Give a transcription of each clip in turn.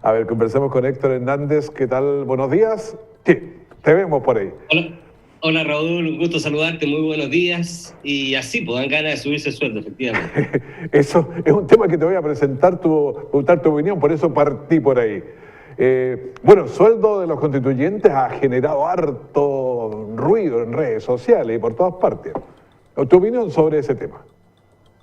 A ver, conversemos con Héctor Hernández. ¿Qué tal? Buenos días. Sí, te vemos por ahí. Hola, hola Raúl, un gusto saludarte, muy buenos días. Y así, pues dan ganas de subirse el sueldo, efectivamente. Eso es un tema que te voy a presentar preguntar tu opinión, por eso partí por ahí. Bueno, el sueldo de los constituyentes ha generado harto ruido en redes sociales y por todas partes. ¿Tu opinión sobre ese tema?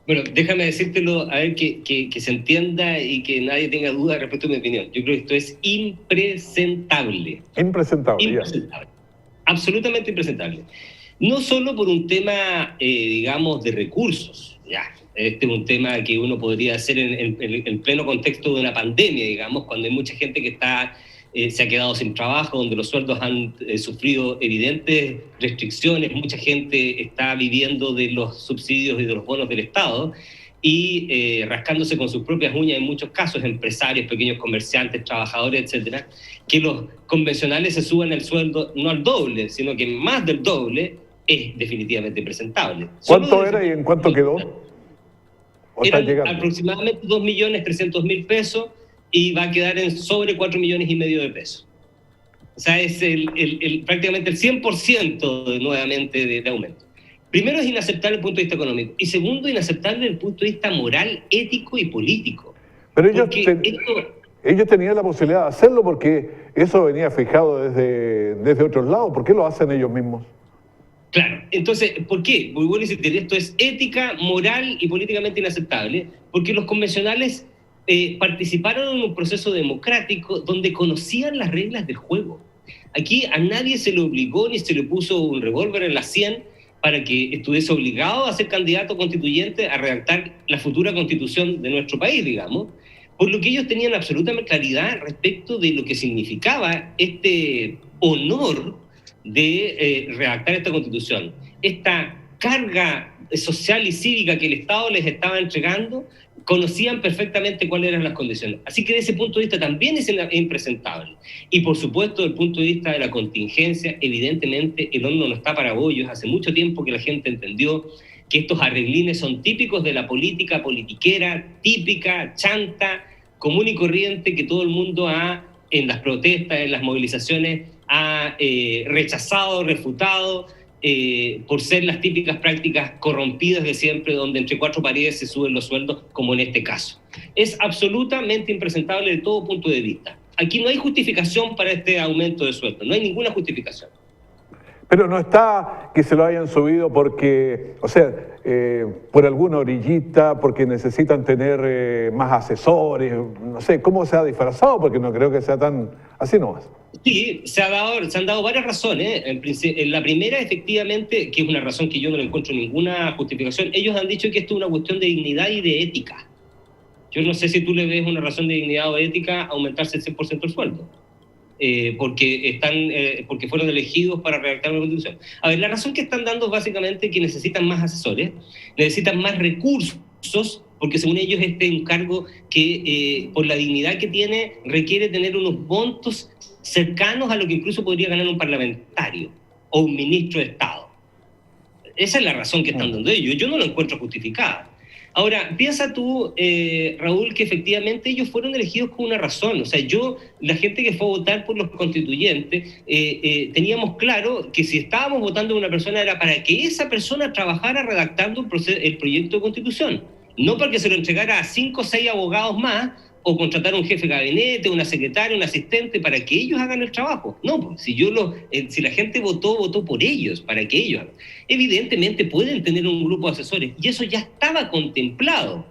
Bueno, déjame decírtelo, a ver que se entienda y que nadie tenga duda respecto a mi opinión. Yo creo que esto es impresentable. Impresentable, Impresentable. Absolutamente impresentable. No solo por un tema, digamos, de recursos, ya. Este es un tema que uno podría hacer en pleno contexto de una pandemia, digamos, cuando hay mucha gente que se ha quedado sin trabajo, donde los sueldos han sufrido evidentes restricciones, mucha gente está viviendo de los subsidios y de los bonos del Estado y rascándose con sus propias uñas en muchos casos, empresarios, pequeños comerciantes, trabajadores, etcétera, que los convencionales se suban el sueldo no al doble, sino que más del doble, es definitivamente presentable. ¿Cuánto era y en cuánto quedó? Eran aproximadamente 2.300.000 pesos y va a quedar en sobre 4,5 millones de pesos. O sea, es prácticamente el 100% nuevamente de aumento. Primero, es inaceptable desde el punto de vista económico. Y segundo, inaceptable desde el punto de vista moral, ético y político. Pero ellos tenían la posibilidad de hacerlo porque eso venía fijado desde otros lados. ¿Por qué lo hacen ellos mismos? Claro, entonces, ¿por qué? Muy bueno insistir, esto es ética, moral y políticamente inaceptable, porque los convencionales participaron en un proceso democrático donde conocían las reglas del juego. Aquí a nadie se le obligó ni se le puso un revólver en la sien para que estuviese obligado a ser candidato constituyente a redactar la futura constitución de nuestro país, digamos, por lo que ellos tenían absoluta claridad respecto de lo que significaba este honor de redactar esta constitución. Esta carga social y cívica que el Estado les estaba entregando, conocían perfectamente cuáles eran las condiciones. Así que desde ese punto de vista también es impresentable. Y por supuesto, desde el punto de vista de la contingencia, evidentemente el horno no está para bollos. Hace mucho tiempo que la gente entendió que estos arreglines son típicos de la política politiquera, típica, chanta, común y corriente, que todo el mundo en las protestas, en las movilizaciones, ha rechazado, refutado, por ser las típicas prácticas corrompidas de siempre, donde entre cuatro paredes se suben los sueldos, como en este caso. Es absolutamente impresentable de todo punto de vista. Aquí no hay justificación para este aumento de sueldo, no hay ninguna justificación. Pero no está que se lo hayan subido porque, o sea, por alguna orillita, porque necesitan tener más asesores, no sé, ¿cómo se ha disfrazado? Porque no creo que sea tan así nomás. Sí, se han dado varias razones. En la primera, efectivamente, que es una razón que yo no le encuentro ninguna justificación, ellos han dicho que esto es una cuestión de dignidad y de ética. Yo no sé si tú le ves una razón de dignidad o de ética a aumentarse el 100% el sueldo. Porque fueron elegidos para redactar una constitución. A ver, la razón que están dando es básicamente que necesitan más asesores, necesitan más recursos, porque según ellos este encargo que por la dignidad que tiene requiere tener unos montos cercanos a lo que incluso podría ganar un parlamentario o un ministro de Estado. Esa es la razón que están dando ellos. Yo no la encuentro justificada. Ahora, piensa tú, Raúl, que efectivamente ellos fueron elegidos con una razón. O sea, la gente que fue a votar por los constituyentes, teníamos claro que si estábamos votando a una persona era para que esa persona trabajara redactando el proyecto de constitución. No para que se lo entregara a 5 o 6 abogados más o contratar a un jefe de gabinete, una secretaria, un asistente, para que ellos hagan el trabajo. No, pues, si la gente votó por ellos, para que ellos hagan. Evidentemente pueden tener un grupo de asesores, y eso ya estaba contemplado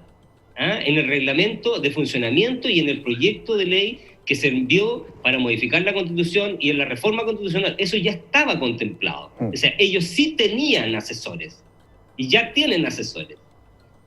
en el reglamento de funcionamiento y en el proyecto de ley que se envió para modificar la Constitución y en la reforma constitucional. Eso ya estaba contemplado. O sea, ellos sí tenían asesores, y ya tienen asesores.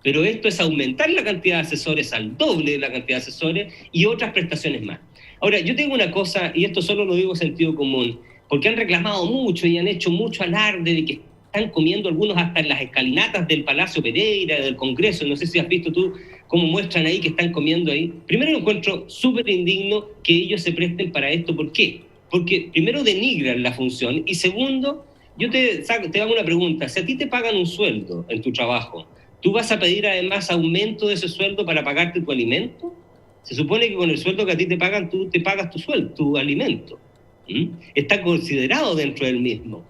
Pero esto es aumentar la cantidad de asesores al doble de la cantidad de asesores y otras prestaciones más. Ahora, yo tengo una cosa, y esto solo lo digo en sentido común, porque han reclamado mucho y han hecho mucho alarde de que están comiendo algunos hasta en las escalinatas del Palacio Pereira, del Congreso. No sé si has visto tú cómo muestran ahí que están comiendo ahí. Primero, yo encuentro súper indigno que ellos se presten para esto. ¿Por qué? Porque primero denigran la función y segundo, yo te hago una pregunta. Si a ti te pagan un sueldo en tu trabajo, ¿tú vas a pedir además aumento de ese sueldo para pagarte tu alimento? Se supone que con el sueldo que a ti te pagan, tú te pagas tu sueldo, tu alimento. Está considerado dentro del mismo.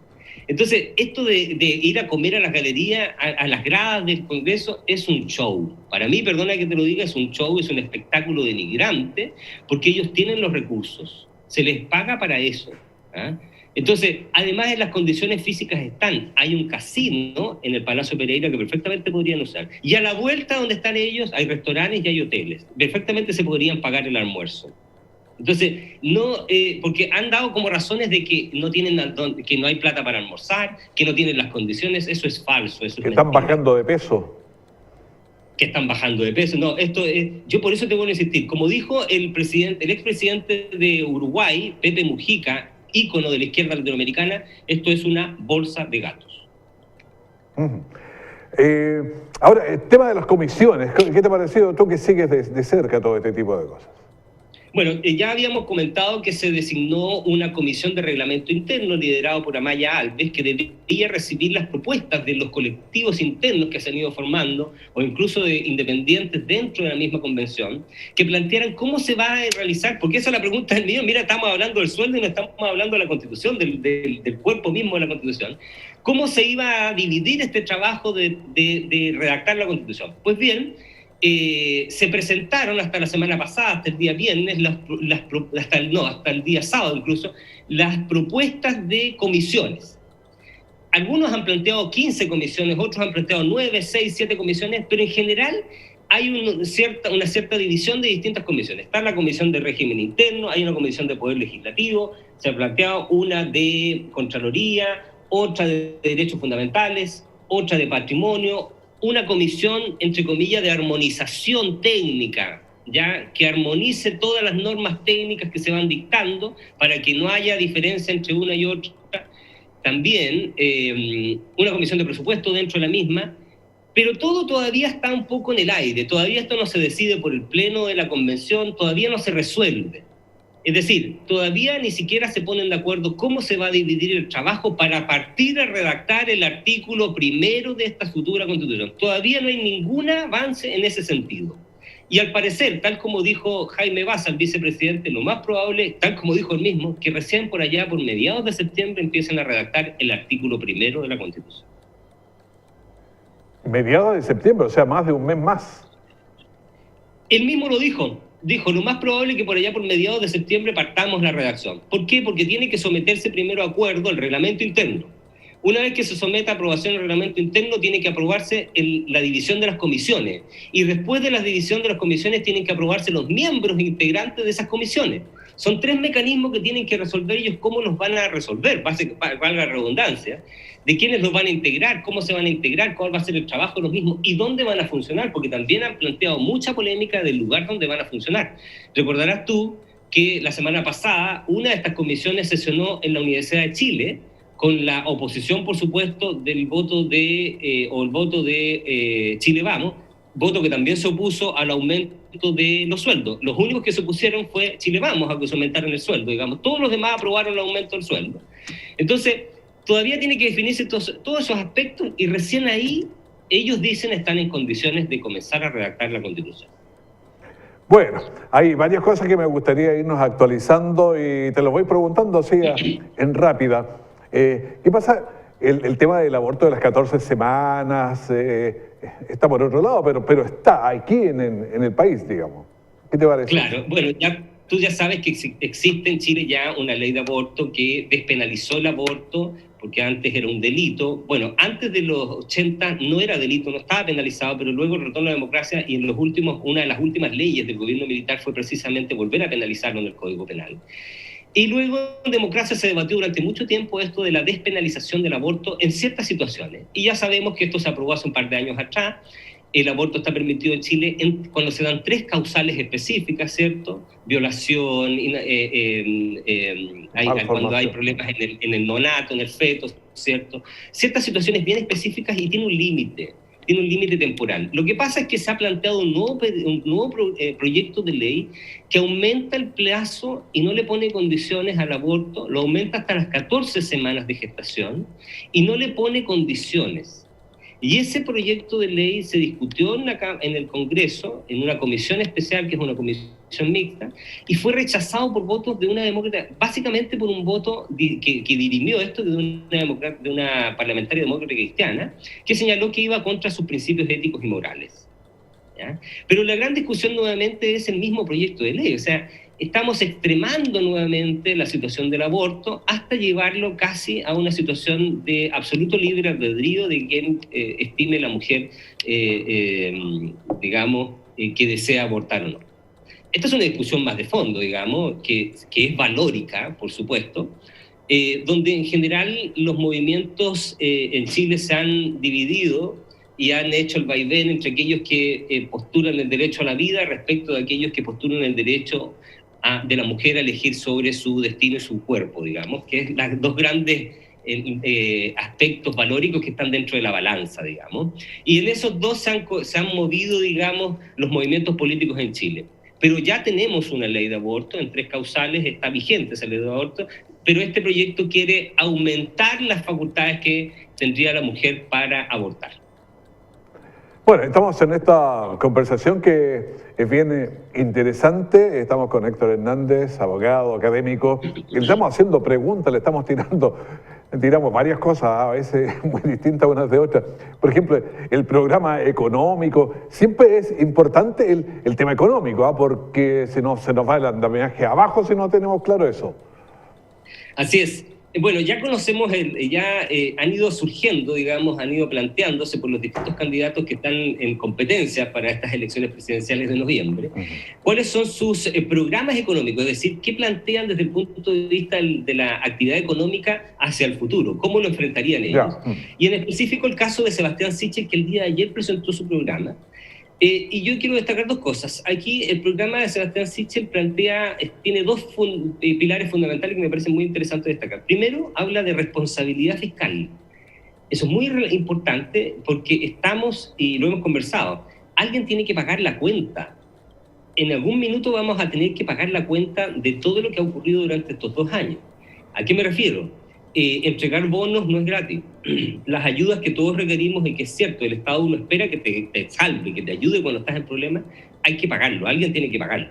Entonces, esto de ir a comer a las galerías, a las gradas del Congreso, es un show. Para mí, perdona que te lo diga, es un show, es un espectáculo denigrante, porque ellos tienen los recursos, se les paga para eso. Entonces, además de las condiciones físicas están, hay un casino en el Palacio Pereira que perfectamente podrían usar. Y a la vuelta donde están ellos hay restaurantes y hay hoteles. Perfectamente se podrían pagar el almuerzo. Entonces, no, porque han dado como razones de que no tienen, que no hay plata para almorzar, que no tienen las condiciones. Eso es falso. Eso es que están bajando de peso. Que están bajando de peso. No, esto es, yo por eso te voy a insistir. Como dijo el expresidente de Uruguay, Pepe Mujica, ícono de la izquierda latinoamericana, esto es una bolsa de gatos. Ahora, el tema de las comisiones, ¿qué te ha parecido tú que sigues de cerca todo este tipo de cosas? Bueno, ya habíamos comentado que se designó una comisión de reglamento interno liderado por Amaya Alves, que debería recibir las propuestas de los colectivos internos que se han ido formando, o incluso de independientes dentro de la misma convención, que plantearan cómo se va a realizar, porque esa es la pregunta del millón. Mira, estamos hablando del sueldo y no estamos hablando de la Constitución, del cuerpo mismo de la Constitución. ¿Cómo se iba a dividir este trabajo de redactar la Constitución? Pues bien, se presentaron hasta la semana pasada, hasta el día viernes, hasta el día sábado incluso, las propuestas de comisiones. Algunos han planteado 15 comisiones, otros han planteado 9, 6, 7 comisiones, pero en general hay una cierta división de distintas comisiones. Está la comisión de régimen interno, hay una comisión de poder legislativo, se ha planteado una de Contraloría, otra de derechos fundamentales, otra de patrimonio, una comisión, entre comillas, de armonización técnica, ya que armonice todas las normas técnicas que se van dictando para que no haya diferencia entre una y otra. También una comisión de presupuesto dentro de la misma, pero todo todavía está un poco en el aire, todavía esto no se decide por el pleno de la convención, todavía no se resuelve. Es decir, todavía ni siquiera se ponen de acuerdo cómo se va a dividir el trabajo para partir a redactar el artículo primero de esta futura Constitución. Todavía no hay ningún avance en ese sentido. Y al parecer, tal como dijo Jaime Baza, el vicepresidente, lo más probable, tal como dijo él mismo, que recién por allá, por mediados de septiembre, empiecen a redactar el artículo primero de la Constitución. Mediados de septiembre, o sea, más de un mes más. Él mismo lo dijo. Dijo, lo más probable es que por allá por mediados de septiembre partamos la redacción. ¿Por qué? Porque tiene que someterse primero a acuerdo el reglamento interno. Una vez que se someta a aprobación el reglamento interno, tiene que aprobarse la división de las comisiones. Y después de la división de las comisiones, tienen que aprobarse los miembros integrantes de esas comisiones. Son 3 mecanismos que tienen que resolver ellos. ¿Cómo los van a resolver? Valga la redundancia. De quiénes los van a integrar, cómo se van a integrar, cuál va a ser el trabajo de los mismos y dónde van a funcionar, porque también han planteado mucha polémica del lugar donde van a funcionar. Recordarás tú que la semana pasada una de estas comisiones sesionó en la Universidad de Chile con la oposición, por supuesto, del voto de Chile Vamos, voto que también se opuso al aumento de los sueldos. Los únicos que se opusieron fue Chile Vamos a que se aumentaran el sueldo, digamos. Todos los demás aprobaron el aumento del sueldo. Entonces, todavía tiene que definirse todos esos aspectos y recién ahí ellos dicen están en condiciones de comenzar a redactar la Constitución. Bueno, hay varias cosas que me gustaría irnos actualizando y te lo voy preguntando así en rápida. ¿Qué pasa? El tema del aborto de las 14 semanas está por otro lado, pero está aquí en el país, digamos. ¿Qué te parece? Claro, bueno, tú ya sabes que existe en Chile ya una ley de aborto que despenalizó el aborto, porque antes era un delito. Bueno, antes de los 80 no era delito, no estaba penalizado, pero luego el retorno a la democracia y una de las últimas leyes del gobierno militar fue precisamente volver a penalizarlo en el Código Penal. Y luego en democracia se debatió durante mucho tiempo esto de la despenalización del aborto en ciertas situaciones. Y ya sabemos que esto se aprobó hace un par de años atrás. El aborto está permitido en Chile cuando se dan 3 causales específicas, ¿cierto? Violación, cuando hay problemas en el neonato, en el feto, ¿cierto? Ciertas situaciones bien específicas y tiene un límite temporal. Lo que pasa es que se ha planteado un nuevo proyecto de ley que aumenta el plazo y no le pone condiciones al aborto, lo aumenta hasta las 14 semanas de gestación y no le pone condiciones. Y ese proyecto de ley se discutió en el Congreso, en una comisión especial, que es una comisión mixta, y fue rechazado por votos de una demócrata, básicamente por un voto que dirimió esto de una parlamentaria demócrata cristiana, que señaló que iba contra sus principios éticos y morales. ¿Ya? Pero la gran discusión nuevamente es el mismo proyecto de ley, o sea, estamos extremando nuevamente la situación del aborto hasta llevarlo casi a una situación de absoluto libre albedrío de quien estime la mujer, digamos, que desea abortar o no. Esta es una discusión más de fondo, digamos, que es valórica, por supuesto, donde en general los movimientos en Chile se han dividido y han hecho el vaivén entre aquellos que postulan el derecho a la vida respecto de aquellos que postulan el derecho de la mujer a elegir sobre su destino y su cuerpo, digamos, que es las dos grandes aspectos valóricos que están dentro de la balanza, digamos. Y en esos dos se han movido, digamos, los movimientos políticos en Chile. Pero ya tenemos una ley de aborto, en 3 causales está vigente esa ley de aborto, pero este proyecto quiere aumentar las facultades que tendría la mujer para abortar. Bueno, estamos en esta conversación que es bien interesante. Estamos con Héctor Hernández, abogado, académico, y le estamos haciendo preguntas, le estamos tiramos varias cosas, a veces muy distintas unas de otras. Por ejemplo, el programa económico, siempre es importante el tema económico, porque se nos va el andamiaje abajo si no tenemos claro eso. Así es. Bueno, ya conocemos, han ido surgiendo, digamos, han ido planteándose por los distintos candidatos que están en competencia para estas elecciones presidenciales de noviembre, cuáles son sus programas económicos, es decir, qué plantean desde el punto de vista de la actividad económica hacia el futuro, cómo lo enfrentarían ellos. Y en específico el caso de Sebastián Sichel, que el día de ayer presentó su programa. Y yo quiero destacar 2 cosas. Aquí el programa de Sebastián Sichel tiene 2 pilares fundamentales que me parecen muy interesantes destacar. Primero, habla de responsabilidad fiscal. Eso es muy importante porque estamos, y lo hemos conversado, alguien tiene que pagar la cuenta. En algún minuto vamos a tener que pagar la cuenta de todo lo que ha ocurrido durante estos 2 años. ¿A qué me refiero? Entregar bonos no es gratis. Las ayudas que todos requerimos, y que es cierto, el Estado uno espera que te salve, que te ayude cuando estás en problemas, hay que pagarlo, alguien tiene que pagarlo.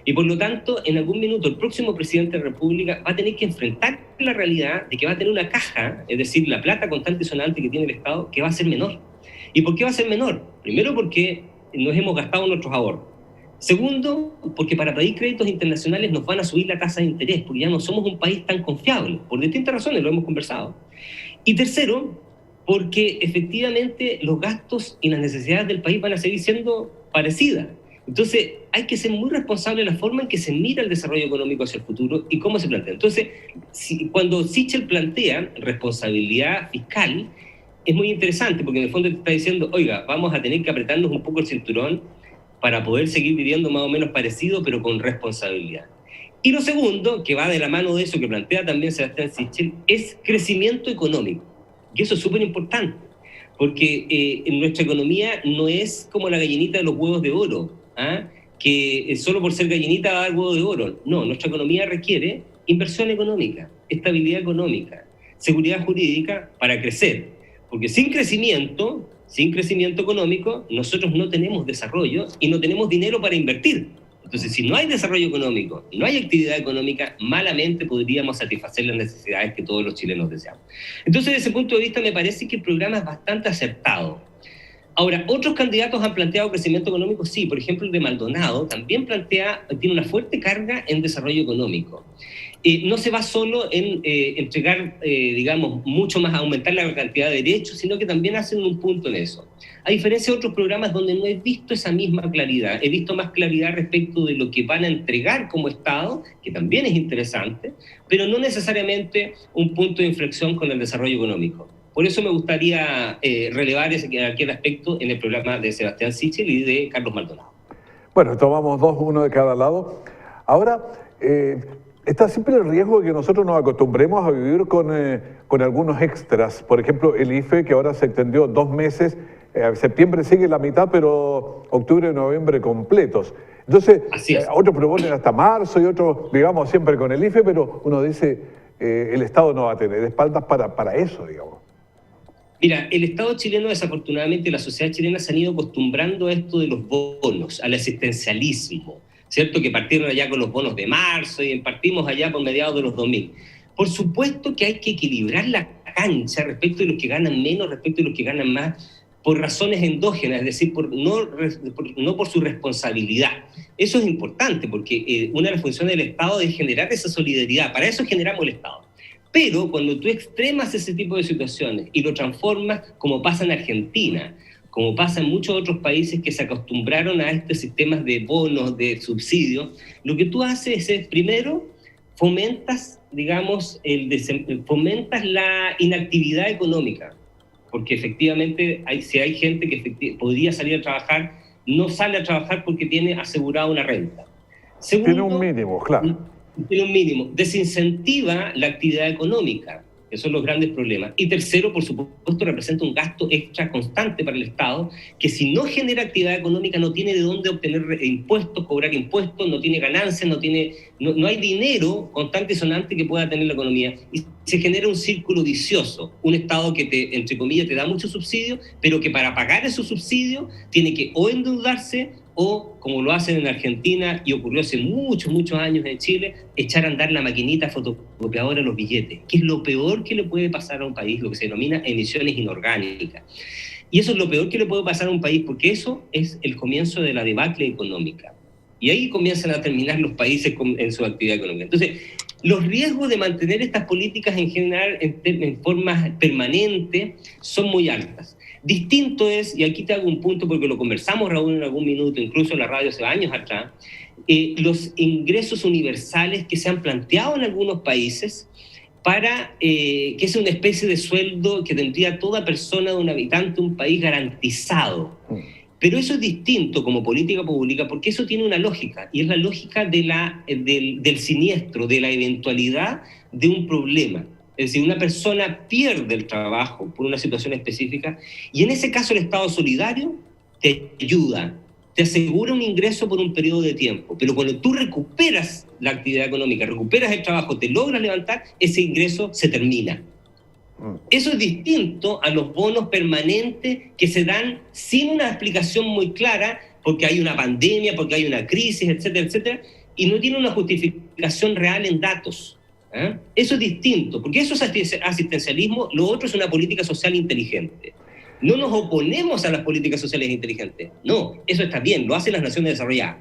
Y por lo tanto, en algún minuto el próximo presidente de la República va a tener que enfrentar la realidad de que va a tener una caja, es decir, la plata constante y sonante que tiene el Estado, que va a ser menor. ¿Y por qué va a ser menor? Primero porque nos hemos gastado nuestros ahorros. Segundo, porque para pedir créditos internacionales nos van a subir la tasa de interés, porque ya no somos un país tan confiable, por distintas razones, lo hemos conversado. Y tercero, porque efectivamente los gastos y las necesidades del país van a seguir siendo parecidas. Entonces, hay que ser muy responsable de la forma en que se mira el desarrollo económico hacia el futuro y cómo se plantea. Entonces, cuando Sichel plantea responsabilidad fiscal, es muy interesante, porque en el fondo te está diciendo, oiga, vamos a tener que apretarnos un poco el cinturón para poder seguir viviendo más o menos parecido, pero con responsabilidad. Y lo segundo, que va de la mano de eso que plantea también Sebastián Sichel, es crecimiento económico. Y eso es súper importante, porque en nuestra economía no es como la gallinita de los huevos de oro, que solo por ser gallinita va a dar huevo de oro. No, nuestra economía requiere inversión económica, estabilidad económica, seguridad jurídica para crecer. Porque sin crecimiento económico, nosotros no tenemos desarrollo y no tenemos dinero para invertir. Entonces, si no hay desarrollo económico, no hay actividad económica, malamente podríamos satisfacer las necesidades que todos los chilenos deseamos. Entonces, desde ese punto de vista, me parece que el programa es bastante acertado. Ahora, otros candidatos han planteado crecimiento económico, sí. Por ejemplo, el de Maldonado también tiene una fuerte carga en desarrollo económico. No se va solo en entregar, digamos, mucho más, aumentar la cantidad de derechos, sino que también hacen un punto en eso. A diferencia de otros programas donde no he visto esa misma claridad, he visto más claridad respecto de lo que van a entregar como Estado, que también es interesante, pero no necesariamente un punto de inflexión con el desarrollo económico. Por eso me gustaría relevar aquel aspecto en el programa de Sebastián Sichel y de Carlos Maldonado. Bueno, tomamos 2, uno de cada lado. Ahora, está siempre el riesgo de que nosotros nos acostumbremos a vivir con algunos extras. Por ejemplo, el IFE, que ahora se extendió 2 meses, septiembre sigue la mitad, pero octubre y noviembre completos. Entonces, otros proponen hasta marzo y otros, digamos, siempre con el IFE, pero uno dice, el Estado no va a tener espaldas para eso, digamos. Mira, el Estado chileno, desafortunadamente, la sociedad chilena se han ido acostumbrando a esto de los bonos, al asistencialismo. ¿cierto? Que partieron allá con los bonos de marzo y partimos allá por mediados de los 2000. Por supuesto que hay que equilibrar la cancha respecto de los que ganan menos, respecto de los que ganan más, por razones endógenas, es decir, no por su responsabilidad. Eso es importante, porque una de las funciones del Estado es generar esa solidaridad. Para eso generamos el Estado. Pero cuando tú extremas ese tipo de situaciones y lo transformas, como pasa en Argentina, como pasa en muchos otros países que se acostumbraron a estos sistemas de bonos, de subsidios, lo que tú haces es, primero, fomentas, digamos, fomentas la inactividad económica, porque efectivamente si hay gente que podría salir a trabajar, no sale a trabajar porque tiene asegurada una renta. Segundo, tiene un mínimo, claro. Tiene un mínimo. Desincentiva la actividad económica, que son los grandes problemas. Y tercero, por supuesto, representa un gasto extra constante para el Estado, que si no genera actividad económica no tiene de dónde obtener impuestos, cobrar impuestos, no tiene ganancias, no hay dinero constante y sonante que pueda tener la economía. Y se genera un círculo vicioso, un Estado que, entre comillas, te da muchos subsidios, pero que para pagar esos subsidios tiene que o endeudarse o, como lo hacen en Argentina y ocurrió hace muchos años en Chile, echar a andar la maquinita fotocopiadora de los billetes, que es lo peor que le puede pasar a un país, lo que se denomina emisiones inorgánicas. Y eso es lo peor que le puede pasar a un país, porque eso es el comienzo de la debacle económica. Y ahí comienzan a terminar los países en su actividad económica. Entonces, los riesgos de mantener estas políticas en general en forma permanente son muy altas. Distinto es, y aquí te hago un punto porque lo conversamos, Raúl, en algún minuto, incluso en la radio hace años atrás, los ingresos universales que se han planteado en algunos países para que es una especie de sueldo que tendría toda persona de un habitante de un país garantizado. Pero eso es distinto como política pública porque eso tiene una lógica, y es la lógica del siniestro, de la eventualidad de un problema. Es decir, una persona pierde el trabajo por una situación específica y en ese caso el Estado solidario te ayuda, te asegura un ingreso por un periodo de tiempo, pero cuando tú recuperas la actividad económica, recuperas el trabajo, te logras levantar, ese ingreso se termina. Eso es distinto a los bonos permanentes que se dan sin una explicación muy clara, porque hay una pandemia, porque hay una crisis, etcétera, etcétera, y no tiene una justificación real en datos. Eso es distinto, porque eso es asistencialismo, lo otro es una política social inteligente. No nos oponemos a las políticas sociales inteligentes, no, eso está bien, lo hacen las naciones desarrolladas.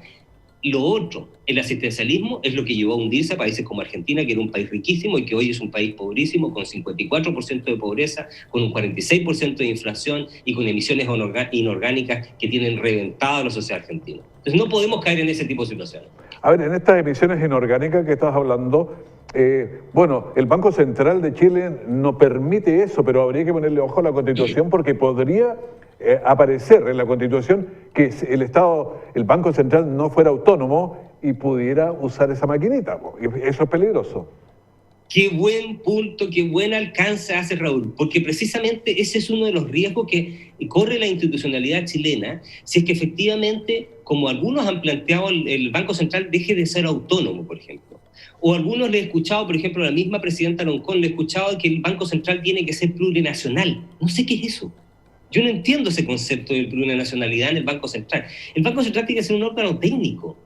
Lo otro, el asistencialismo, es lo que llevó a hundirse a países como Argentina, que era un país riquísimo y que hoy es un país pobrísimo, con 54% de pobreza, con un 46% de inflación y con emisiones inorgánicas que tienen reventada a la sociedad argentina. Entonces no podemos caer en ese tipo de situaciones. A ver, en estas emisiones inorgánicas que estás hablando, bueno, el Banco Central de Chile no permite eso, pero habría que ponerle ojo a la Constitución porque podría aparecer en la Constitución que el Estado, el Banco Central no fuera autónomo y pudiera usar esa maquinita. Eso es peligroso. Qué buen punto, qué buen alcance hace Raúl, porque precisamente ese es uno de los riesgos que corre la institucionalidad chilena, si es que efectivamente, como algunos han planteado, el Banco Central deje de ser autónomo, por ejemplo. O algunos le he escuchado, por ejemplo, a la misma presidenta Loncón, le he escuchado que el Banco Central tiene que ser plurinacional. No sé qué es eso. Yo no entiendo ese concepto de plurinacionalidad en el Banco Central. El Banco Central tiene que ser un órgano técnico.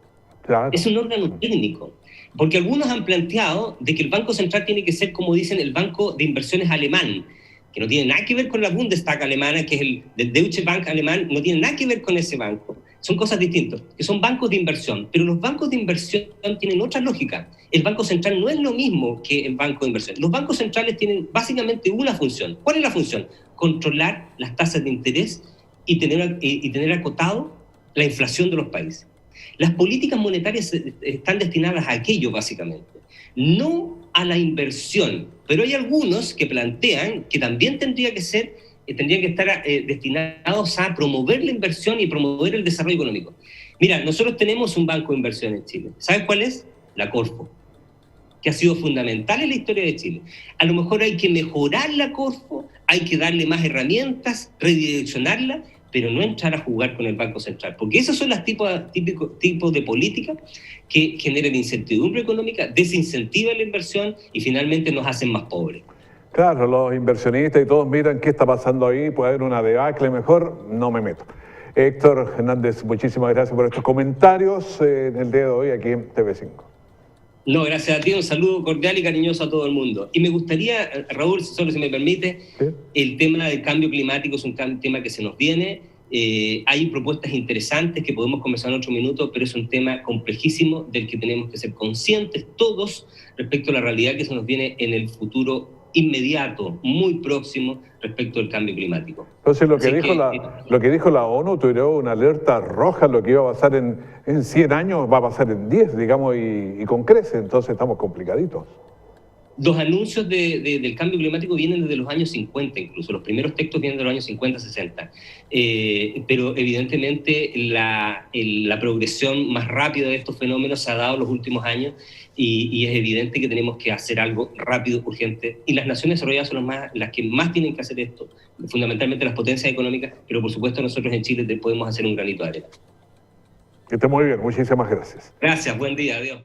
Claro. Es un órgano técnico. Porque algunos han planteado de que el Banco Central tiene que ser, como dicen, el Banco de Inversiones alemán, que no tiene nada que ver con la Bundestag alemana, que es el Deutsche Bank alemán, no tiene nada que ver con ese banco. Son cosas distintas, que son bancos de inversión. Pero los bancos de inversión tienen otra lógica. El Banco Central no es lo mismo que el banco de inversión. Los bancos centrales tienen básicamente una función. ¿Cuál es la función? Controlar las tasas de interés y tener acotado la inflación de los países. Las políticas monetarias están destinadas a aquello, básicamente, no a la inversión. Pero hay algunos que plantean que también tendrían que estar destinados a promover la inversión y promover el desarrollo económico. Mira, nosotros tenemos un banco de inversión en Chile. ¿Sabes cuál es? La Corfo, que ha sido fundamental en la historia de Chile. A lo mejor hay que mejorar la Corfo, hay que darle más herramientas, redireccionarla, pero no entrar a jugar con el Banco Central, porque esos son los tipos de políticas que generan incertidumbre económica, desincentivan la inversión y finalmente nos hacen más pobres. Claro, los inversionistas y todos miran qué está pasando ahí, puede haber una debacle, mejor no me meto. Héctor Hernández, muchísimas gracias por estos comentarios en el día de hoy aquí en TV5. No, gracias a ti, un saludo cordial y cariñoso a todo el mundo. Y me gustaría, Raúl, solo si me permite, ¿sí? El tema del cambio climático es un tema que se nos viene. Hay propuestas interesantes que podemos conversar en otro minuto, pero es un tema complejísimo del que tenemos que ser conscientes todos respecto a la realidad que se nos viene en el futuro inmediato, muy próximo, respecto al cambio climático. Entonces lo que dijo la ONU, tuvo una alerta roja, lo que iba a pasar en 100 años va a pasar en 10, digamos, y con creces, entonces estamos complicaditos. Los anuncios del cambio climático vienen desde los años 50 incluso, los primeros textos vienen de los años 50, 60, pero evidentemente la progresión más rápida de estos fenómenos se ha dado en los últimos años y es evidente que tenemos que hacer algo rápido, urgente, y las naciones desarrolladas son las que más tienen que hacer esto, fundamentalmente las potencias económicas, pero por supuesto nosotros en Chile podemos hacer un granito de arena. Que esté muy bien, muchísimas gracias. Gracias, buen día, adiós.